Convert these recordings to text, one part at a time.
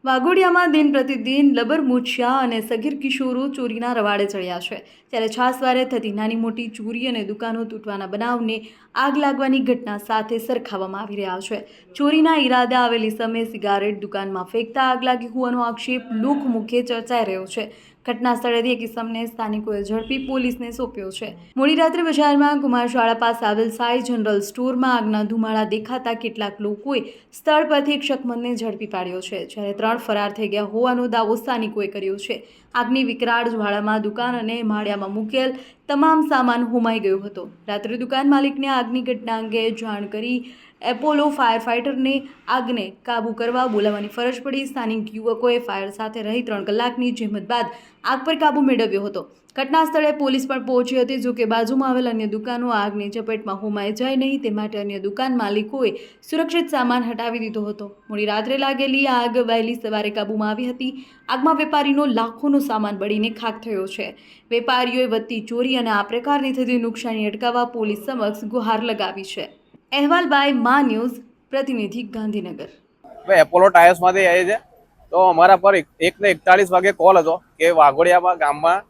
વાઘોડિયામાં દિન પ્રતિદિન લબરમૂછિયા અને સગીર કિશોરો ચોરીના રવાડે ચડ્યા છે, ત્યારે છાસવારે થતી નાની મોટી ચોરી અને દુકાનો તૂટવાના બનાવને આગ લાગવાની ઘટના સાથે સરખાવવામાં આવી રહ્યા છે. ચોરીના ઈરાદે આવેલી સમયે સિગારેટ દુકાનમાં ફેંકતા આગ લાગી હોવાનો આક્ષેપ લોકમુખે ચર્ચાઈ રહ્યો છે. ઘટના સ્થળેથી એક ઇસમને સ્થાનિકોએ ઝડપી પોલીસને સોંપ્યો છે. મોડી રાત્રે બજારમાં કુમારશાળા પાસે આવેલ સાઈ જનરલ સ્ટોરમાં આગના ધુમાડા દેખાતા કેટલાક લોકોએ સ્થળ પરથી એક શકમંદને ઝડપી પાડ્યો છે, જ્યારે 3 ફરાર થઈ ગયા હોવાનો દાવો સ્થાનિકોએ કર્યો છે. આગની વિકરાળ જ્વાળામાં દુકાન અને માળિયામાં મૂકેલ તમામ સામાન હોમાઈ ગયો હતો. રાત્રે દુકાન માલિકને આગની ઘટના અંગે જાણ કરી એપોલો ફાયર ફાઇટરને આગને કાબૂ કરવા બોલાવવાની ફરજ પડી. સ્થાનિક યુવકોએ ફાયર સાથે રહી 3 કલાકની જહેમત બાદ આગ પર કાબૂ મેળવ્યો હતો. ઘટના સ્થળે પોલીસ પણ પહોંચી હતી, જો કે બાજુમાં આવેલ અન્ય દુકાનો આગની ઝપેટમાં હોમાઈ જાય નહીં તે માટે અન્ય દુકાન માલિકોએ સુરક્ષિત સામાન હટાવી દીધો હતો. મોડી રાત્રે લાગેલી આગ વહેલી સવારે કાબૂમાં આવી હતી. આગમાં વેપારીનો લાખોનો સામાન બળીને ખાખ થયો છે. વેપારીઓએ વધતી ચોરી અને આ પ્રકારની થતી નુકસાની અટકાવવા પોલીસ સમક્ષ ગુહાર લગાવી છે. અહેવાલ બાય મા ન્યૂઝ, પ્રતિનિધિ ગાંધીનગર. એપોલો ટાયર્સમાંથી આવી છે, તો અમારા પર 1:41 વાગે કોલ હતો કે વાઘોડિયામાં ગામમાં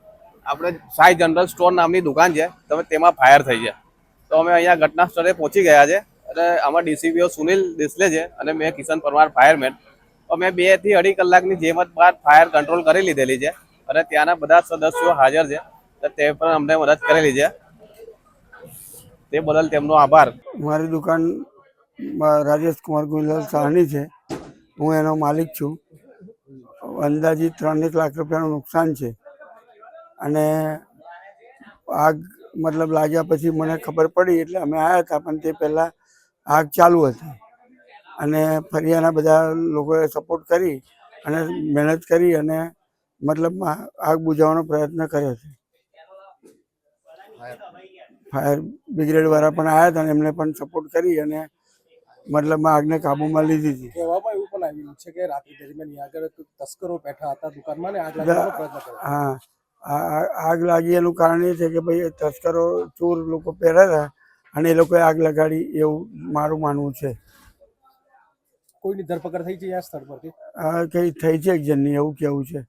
આપણે સાઈ જનરલ સ્ટોર નામની દુકાન છે, તમે તેમાં ફાયર થઈ છે. તો અમે અહીંયા ઘટના સ્થળે પહોંચી ગયા છે અને આમાં ડીસીપીઓ સુનિલ દેસલે છે અને મેં કિશન પરમાર ફાયરમેન. અમે 2 થી 2.5 કલાકની જહેમત બાદ ફાયર કંટ્રોલ કરી લીધેલી છે અને ત્યાંના બધા સદસ્યો હાજર છે, તો તે પણ અમને મદદ કરેલી છે. તે બદલ તેમનો આભાર. મારી દુકાન રાજેશ કુમાર ગુંજલાલ સાહની છે. હું એનો માલિક છું. અંદાજિત 3 લાખ રૂપિયાનું નુકસાન છે અને આગ મતલબ લાગ્યા પછી મને ખબર પડી એટલે અમે આવ્યા હતા, પણ તે પહેલાં આગ ચાલુ હતી અને ફરિયાના બધા લોકોએ સપોર્ટ કરી અને મહેનત કરી અને મતલબ આગ બુઝાવવાનો પ્રયત્ન કર્યો છે. ફાયર બ્રિગેડવાળા પણ આવ્યા હતા અને એમને પણ સપોર્ટ કરી અને મતલબ આગને કાબૂમાં લીધી હતી. કહેવામાં એવું પણ આવ્યું છે કે રાત્રિ દરમિયાન આગળ તસ્કરો બેઠા હતા દુકાનમાં ને આગ લાગવાનો પ્રયત્ન કર્યો. હા, આગ લાગી એનું કારણ એ છે કે ભાઈ તસ્કરો ચોર લોકો પહેર્યા હતા અને એ લોકોએ આગ લગાડી, એવું મારું માનવું છે. કોઈની ધરપકડ થઈ છે આ સ્થળ પરથી? કંઈ થઈ છે એક જણની, એવું કહેવું છે.